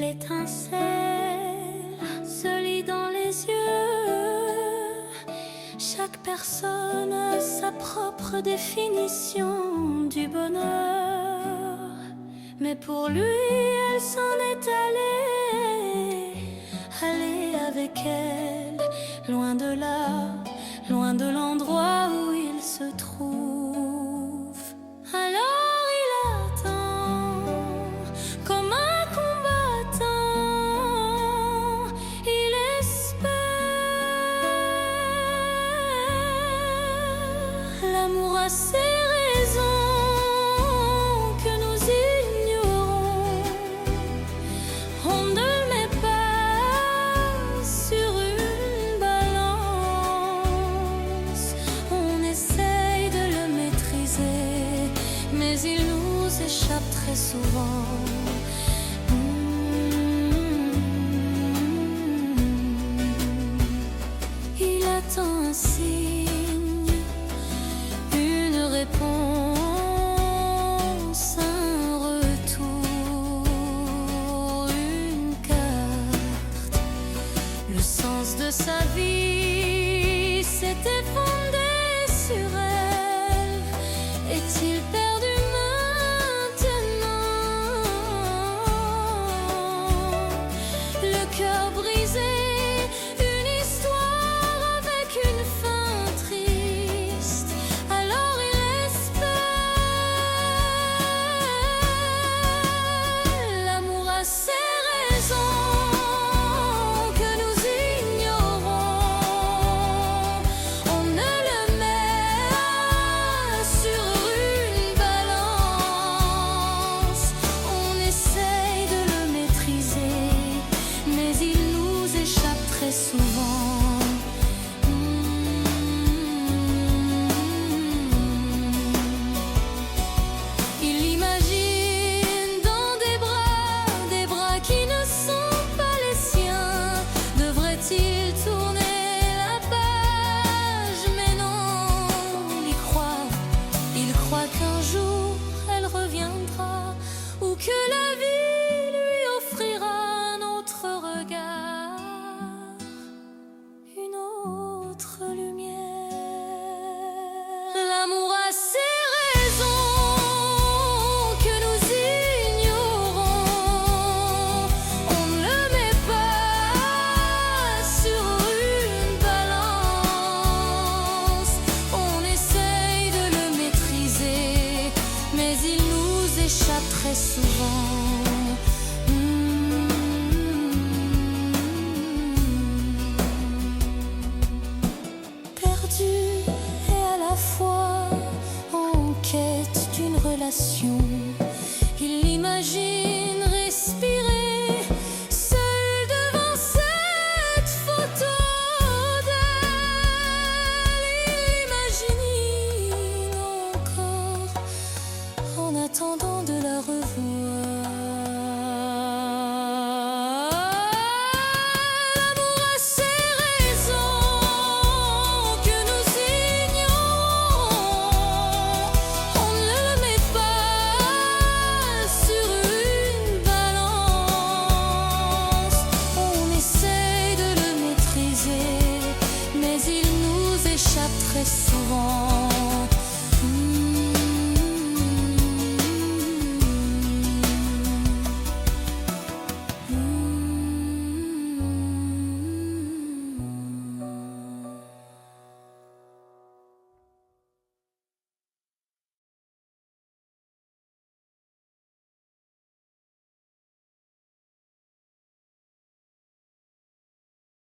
L'étincelle se lit dans les yeux. Chaque personne a sa propre définition du bonheur. Mais pour lui, elle s'en est allée avec elle, loin de là, loin de l'endroit où il se trouve. Alors il attend comme un combattant, il espère. L'amour a ses raisons que nous ignorons. On ne le met pas sur une balance. On essaye de le maîtriser, mais il nous échappe très souvent. Il attend un signe, une réponse, un retour, une carte. Le sens de sa vie s'était fondé sur elle. Est-il perdu maintenant? Le cœur brisé, une histoire avec une fin triste. Alors il espère. L'amour a ses raisons que nous ignorons. On ne le met sur une balance. On essaye de le maîtriser, mais il nous échappe très souvent. Il imagine dans des bras qui ne sont pas les siens. Devrait-il tourner la page? Mais non, il croit qu'un jour elle reviendra, ou que la vie lui offrira un autre regard, une autre lumière. L'amour a ses raisons que nous ignorons. On ne le met pas sur une balance. On essaye de le maîtriser, mais il nous échappe très souvent. Perdu et à la fois en quête d'une relation, il imagine respirer seul devant cette photo d'elle. Il imagine encore en attendant de la revoir. L'amour a ses raisons que nous ignorons. On ne le met pas sur une balance. On essaye de le maîtriser, mais il nous échappe très souvent.